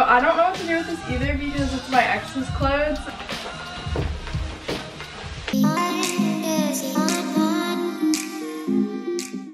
I don't know what to do with this either because it's my ex's clothes.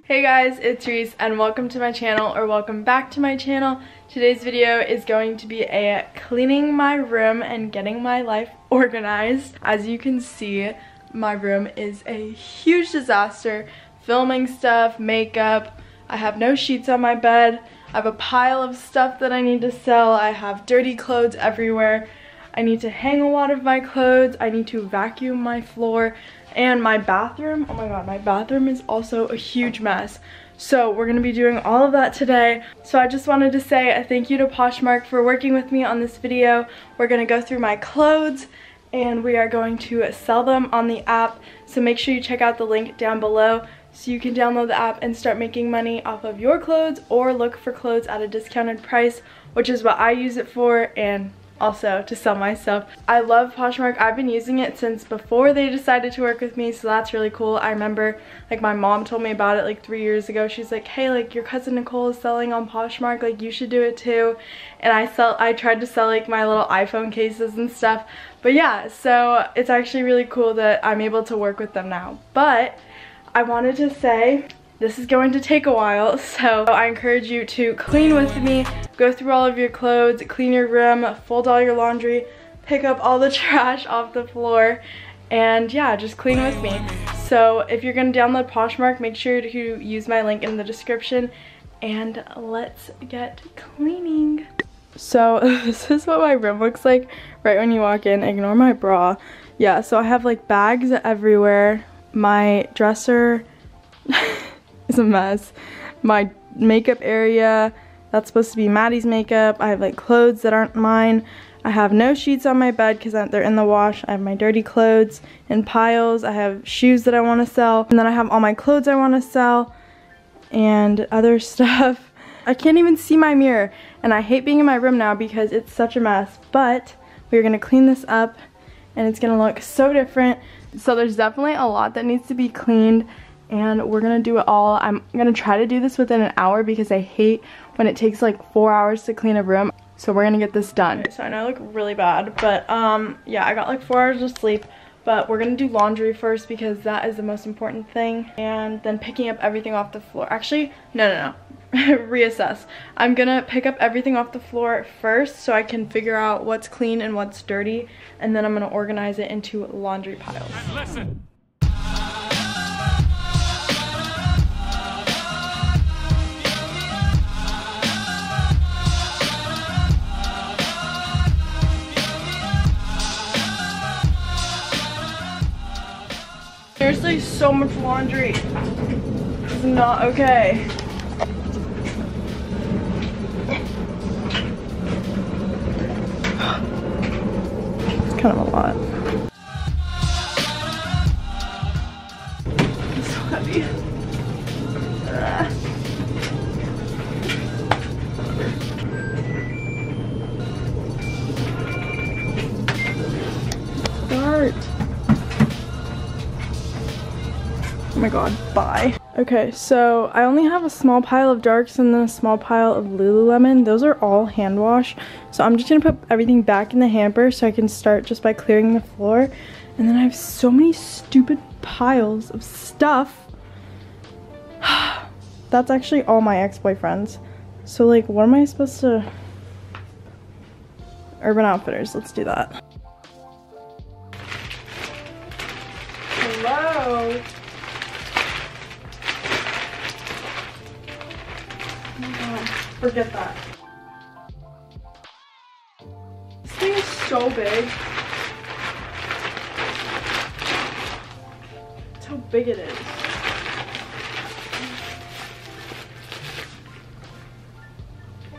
Hey guys, it's Reese and welcome to my channel, or welcome back to my channel. Today's video is going to be a cleaning my room and getting my life organized. As you can see, my room is a huge disaster. Filming stuff, makeup, I have no sheets on my bed. I have a pile of stuff that I need to sell. I have dirty clothes everywhere. I need to hang a lot of my clothes. I need to vacuum my floor. And my bathroom, oh my god, my bathroom is also a huge mess. So we're gonna be doing all of that today. So I just wanted to say a thank you to Poshmark for working with me on this video. We're gonna go through my clothes and we are going to sell them on the app. So make sure you check out the link down below so you can download the app and start making money off of your clothes, or look for clothes at a discounted price, which is what I use it for, and also to sell my stuff. I love Poshmark. I've been using it since before they decided to work with me, so that's really cool. I remember like my mom told me about it like 3 years ago. She's like, hey, like your cousin Nicole is selling on Poshmark, like you should do it too. And I tried to sell like my little iPhone cases and stuff. But yeah, so it's actually really cool that I'm able to work with them now. But I wanted to say this is going to take a while, so I encourage you to clean with me, go through all of your clothes, clean your room, fold all your laundry, pick up all the trash off the floor, and yeah, just clean with me. So if you're going to download Poshmark, make sure to use my link in the description, and let's get cleaning. So this is what my room looks like right when you walk in. Ignore my bra. Yeah, so I have like bags everywhere. My dresser is a mess. My makeup area, that's supposed to be Maddie's makeup. I have like clothes that aren't mine. I have no sheets on my bed because they're in the wash. I have my dirty clothes in piles. I have shoes that I want to sell. And then I have all my clothes I want to sell and other stuff. I can't even see my mirror. And I hate being in my room now because it's such a mess. But we're going to clean this up and it's going to look so different. So there's definitely a lot that needs to be cleaned, and we're gonna do it all. I'm gonna try to do this within an hour because I hate when it takes like 4 hours to clean a room. So we're gonna get this done. Okay, so I know I look really bad, but yeah, I got like 4 hours of sleep, but we're gonna do laundry first because that is the most important thing, and then picking up everything off the floor. Actually, no. Reassess. I'm gonna pick up everything off the floor first so I can figure out what's clean and what's dirty, and then I'm gonna organize it into laundry piles. Listen. Seriously, so much laundry. This is not okay. Kind of a lot. It's so heavy. Start. Oh my god, bye. Okay, so I only have a small pile of darks and then a small pile of Lululemon. Those are all hand wash. So I'm just gonna put everything back in the hamper so I can start just by clearing the floor. And then I have so many stupid piles of stuff. That's actually all my ex-boyfriends. So like, what am I supposed to... Urban Outfitters, let's do that. Hello? Oh my god, forget that. This thing is so big. That's how big it is.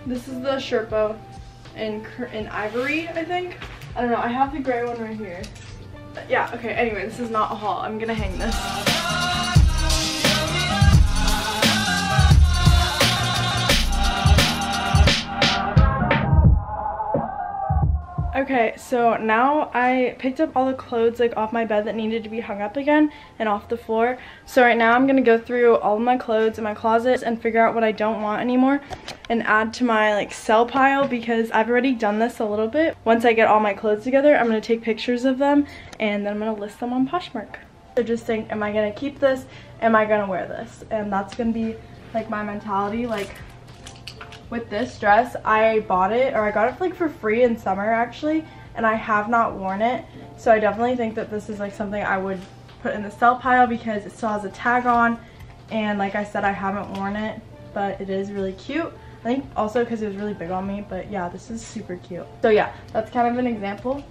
This is the Sherpa in ivory, I think. I don't know, I have the gray one right here. But yeah, okay, anyway, this is not a haul. I'm gonna hang this. Okay, so now I picked up all the clothes like off my bed that needed to be hung up again and off the floor. So right now I'm gonna go through all of my clothes in my closet and figure out what I don't want anymore and add to my like sell pile, because I've already done this a little bit. Once I get all my clothes together, I'm gonna take pictures of them and then I'm gonna list them on Poshmark. So just think, am I gonna keep this? Am I gonna wear this? And that's gonna be like my mentality. Like with this dress, I bought it, or I got it like for free in summer actually, and I have not worn it. So I definitely think that this is like something I would put in the sell pile because it still has a tag on, and like I said, I haven't worn it, but it is really cute. I think also because it was really big on me, but yeah, this is super cute. So yeah, that's kind of an example.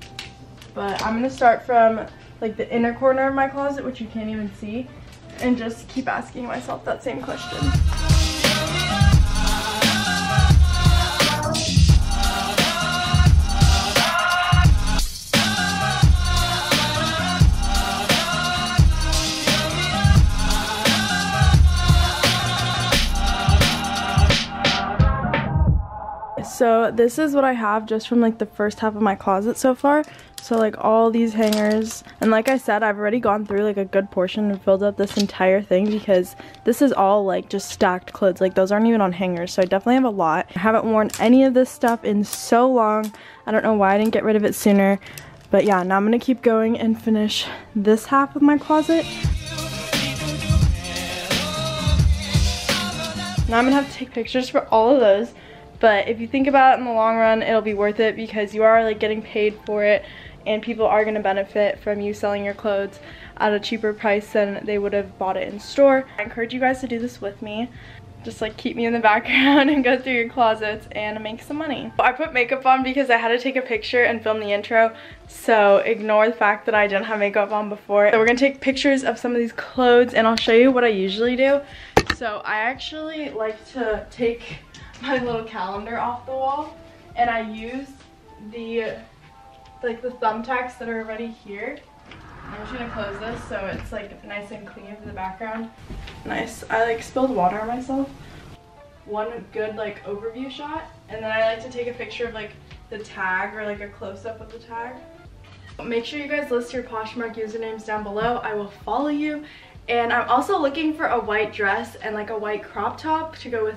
But I'm gonna start from like the inner corner of my closet, which you can't even see, and just keep asking myself that same question. So this is what I have just from like the first half of my closet so far. So like all these hangers, and like I said, I've already gone through like a good portion and filled up this entire thing because this is all like just stacked clothes. Like those aren't even on hangers, so I definitely have a lot. I haven't worn any of this stuff in so long. I don't know why I didn't get rid of it sooner, but yeah, now I'm gonna keep going and finish this half of my closet. Now I'm gonna have to take pictures for all of those. But if you think about it in the long run, it'll be worth it because you are like getting paid for it, and people are going to benefit from you selling your clothes at a cheaper price than they would have bought it in store. I encourage you guys to do this with me. Just like keep me in the background and go through your closets and make some money. I put makeup on because I had to take a picture and film the intro, so ignore the fact that I didn't have makeup on before. So we're gonna take pictures of some of these clothes and I'll show you what I usually do. So I actually like to take my little calendar off the wall, and I use the thumbtacks that are already here. I'm just gonna close this so it's like nice and clean for the background. Nice. I like spilled water on myself. One good like overview shot, and then I like to take a picture of like the tag or like a close-up of the tag. Make sure you guys list your Poshmark usernames down below. I will follow you. And I'm also looking for a white dress and like a white crop top to go with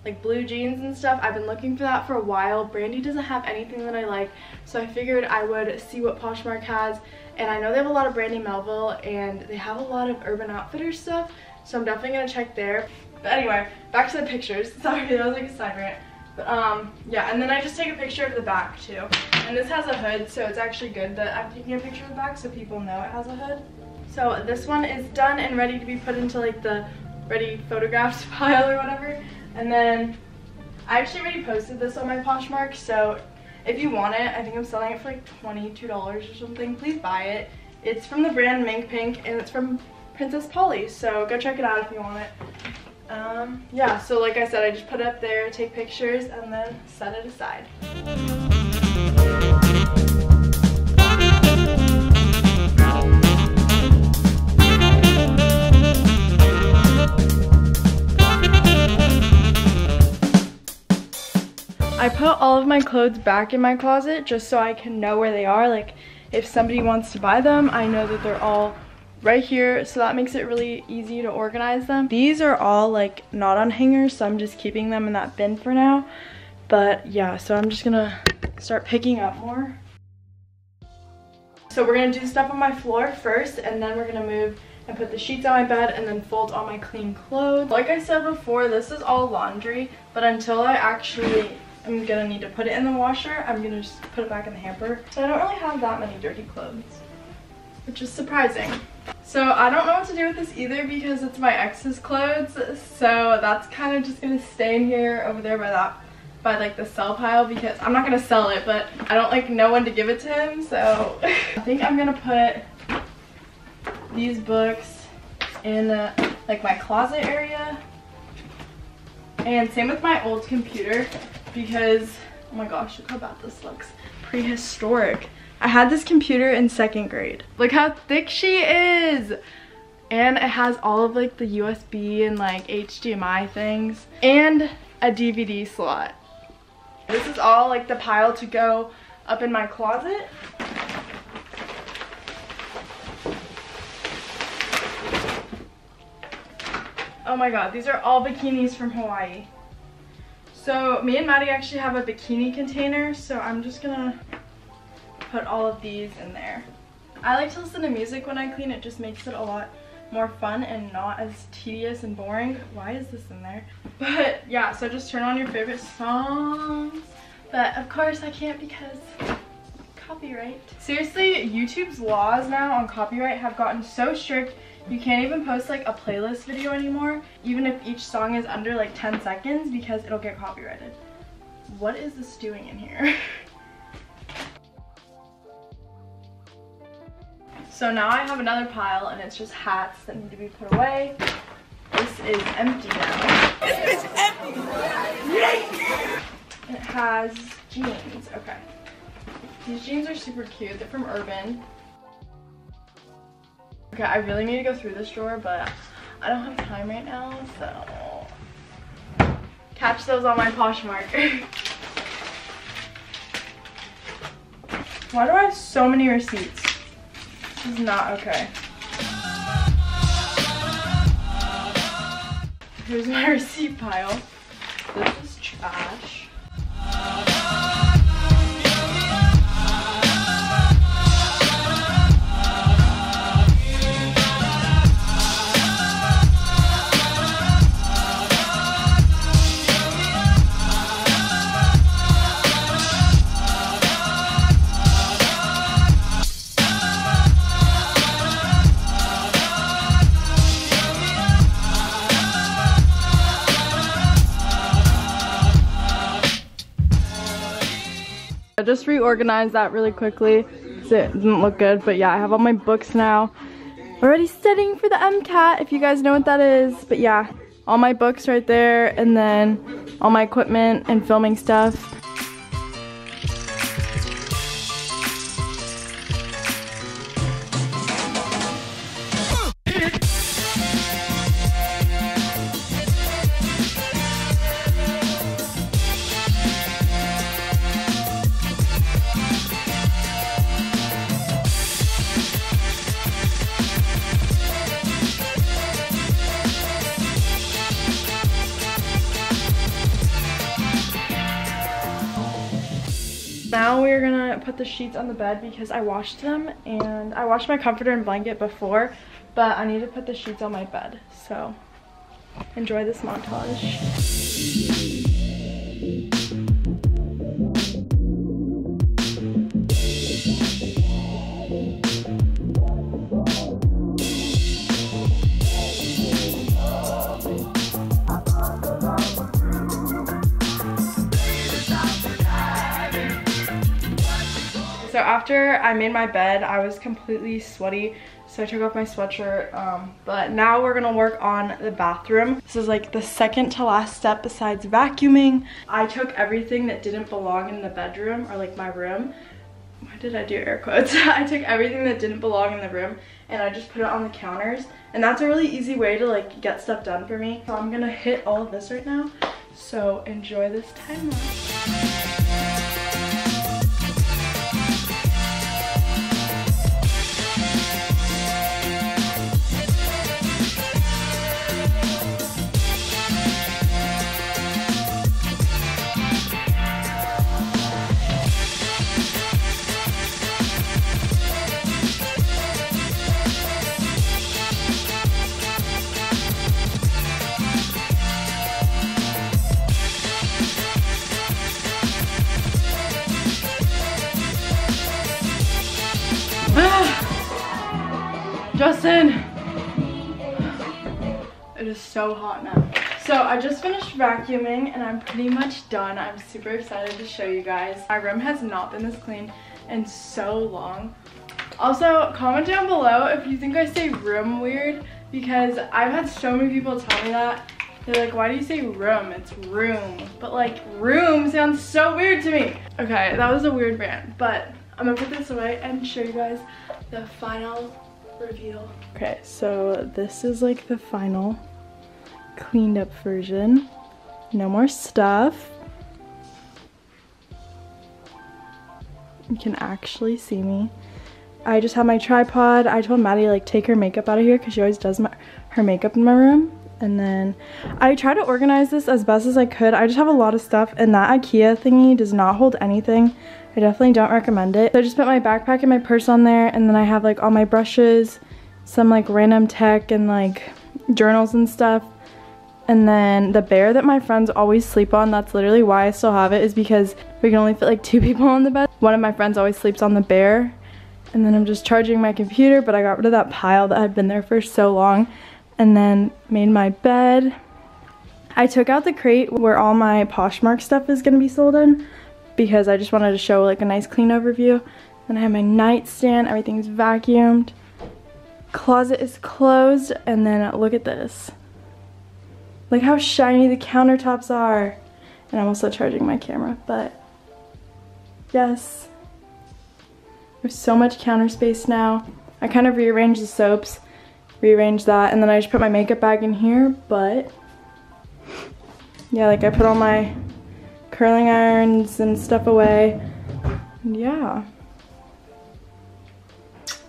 like blue jeans and stuff. I've been looking for that for a while. Brandy doesn't have anything that I like, so I figured I would see what Poshmark has. And I know they have a lot of Brandy Melville, and they have a lot of Urban Outfitters stuff, so I'm definitely gonna check there. But anyway, back to the pictures. Sorry, that was like a side rant. But yeah, and then I just take a picture of the back too. And this has a hood, so it's actually good that I'm taking a picture of the back so people know it has a hood. So this one is done and ready to be put into like the ready photographs pile or whatever. And then I actually already posted this on my Poshmark, so if you want it, I think I'm selling it for like $22 or something. Please buy it. It's from the brand Mink Pink, and it's from Princess Polly, so go check it out if you want it. Yeah, so like I said, I just put it up there, take pictures, and then set it aside. I put all of my clothes back in my closet just so I can know where they are. Like if somebody wants to buy them, I know that they're all right here, so that makes it really easy to organize them. These are all like not on hangers, so I'm just keeping them in that bin for now. But yeah, so I'm just gonna start picking up more. So we're gonna do stuff on my floor first, and then we're gonna move and put the sheets on my bed and then fold all my clean clothes. Like I said before, this is all laundry, but until I actually I'm gonna need to put it in the washer, I'm gonna just put it back in the hamper. So I don't really have that many dirty clothes, which is surprising. So I don't know what to do with this either because it's my ex's clothes, so that's kind of just gonna stay in here over there by like the sell pile, because I'm not gonna sell it, but I don't like know when to give it to him. So I think I'm gonna put these books in like my closet area, and same with my old computer, because oh my gosh, look how bad this looks. Prehistoric. I had this computer in 2nd grade. Look how thick she is. And it has all of like the USB and like HDMI things and a DVD slot. This is all like the pile to go up in my closet. Oh my god, these are all bikinis from Hawaii. So me and Maddie actually have a bikini container, so I'm just gonna put all of these in there. I like to listen to music when I clean. It just makes it a lot more fun and not as tedious and boring. Why is this in there? But yeah, so just turn on your favorite songs. But of course I can't because copyright. Seriously, YouTube's laws now on copyright have gotten so strict. You can't even post like a playlist video anymore, even if each song is under like 10 seconds, because it'll get copyrighted. What is this doing in here? So now I have another pile and it's just hats that need to be put away. This is empty now. This is empty! It has jeans, okay. These jeans are super cute, they're from Urban. Okay, I really need to go through this drawer, but I don't have time right now, so catch those on my Poshmark. Why do I have so many receipts? This is not okay. Here's my receipt pile. This is trash. I just reorganized that really quickly so it didn't look good, but yeah, I have all my books now. Already studying for the MCAT, if you guys know what that is. But yeah, all my books right there, and then all my equipment and filming stuff. Now we're gonna put the sheets on the bed because I washed them, and I washed my comforter and blanket before, but I need to put the sheets on my bed. So enjoy this montage. So after I made my bed, I was completely sweaty, so I took off my sweatshirt. But now we're gonna work on the bathroom. This is like the second to last step besides vacuuming. I took everything that didn't belong in the bedroom, or like my room. Why did I do air quotes? I took everything that didn't belong in the room and I just put it on the counters. And that's a really easy way to like get stuff done for me. So I'm gonna hit all of this right now. So enjoy this time lapse. Justin! It is so hot now. So I just finished vacuuming and I'm pretty much done. I'm super excited to show you guys. My room has not been this clean in so long. Also, comment down below if you think I say room weird, because I've had so many people tell me that. They're like, why do you say room? It's room. But like, room sounds so weird to me. Okay, that was a weird rant, but I'm gonna put this away and show you guys the final reveal. Okay, so this is like the final cleaned up version. No more stuff. you can actually see me. I just have my tripod. I told Maddie like take her makeup out of here because she always does her makeup in my room. And then I try to organize this as best as I could. I just have a lot of stuff, and that IKEA thingy does not hold anything. I definitely don't recommend it. So I just put my backpack and my purse on there, and then I have like all my brushes, some like random tech and like journals and stuff. And then the bear that my friends always sleep on, that's literally why I still have it, is because we can only fit like 2 people on the bed. One of my friends always sleeps on the bear. And then I'm just charging my computer, but I got rid of that pile that had been there for so long. And then made my bed. I took out the crate where all my Poshmark stuff is gonna be sold in, because I just wanted to show like a nice clean overview. Then I have my nightstand, everything's vacuumed. Closet is closed, and then look at this. Look how shiny the countertops are. And I'm also charging my camera, but yes. There's so much counter space now. I kind of rearranged the soaps, rearranged that, and then I just put my makeup bag in here, but yeah, like I put all my curling irons and stuff away. And yeah.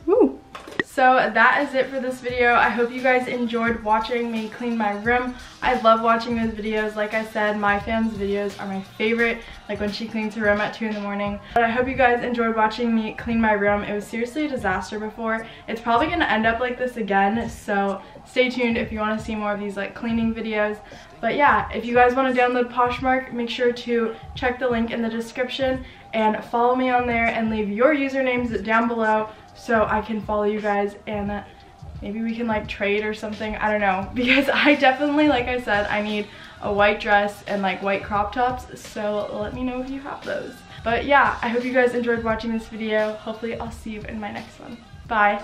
Woo. So that is it for this video. I hope you guys enjoyed watching me clean my room. I love watching those videos. Like I said, my fam's videos are my favorite, like when she cleans her room at 2 in the morning. But I hope you guys enjoyed watching me clean my room. It was seriously a disaster before. It's probably gonna end up like this again, so stay tuned if you want to see more of these like cleaning videos. But yeah, if you guys want to download Poshmark, make sure to check the link in the description and follow me on there and leave your usernames down below, so I can follow you guys and maybe we can like trade or something. I don't know, because I definitely, like I said, I need a white dress and like white crop tops, so let me know if you have those. But yeah, I hope you guys enjoyed watching this video. Hopefully I'll see you in my next one. Bye.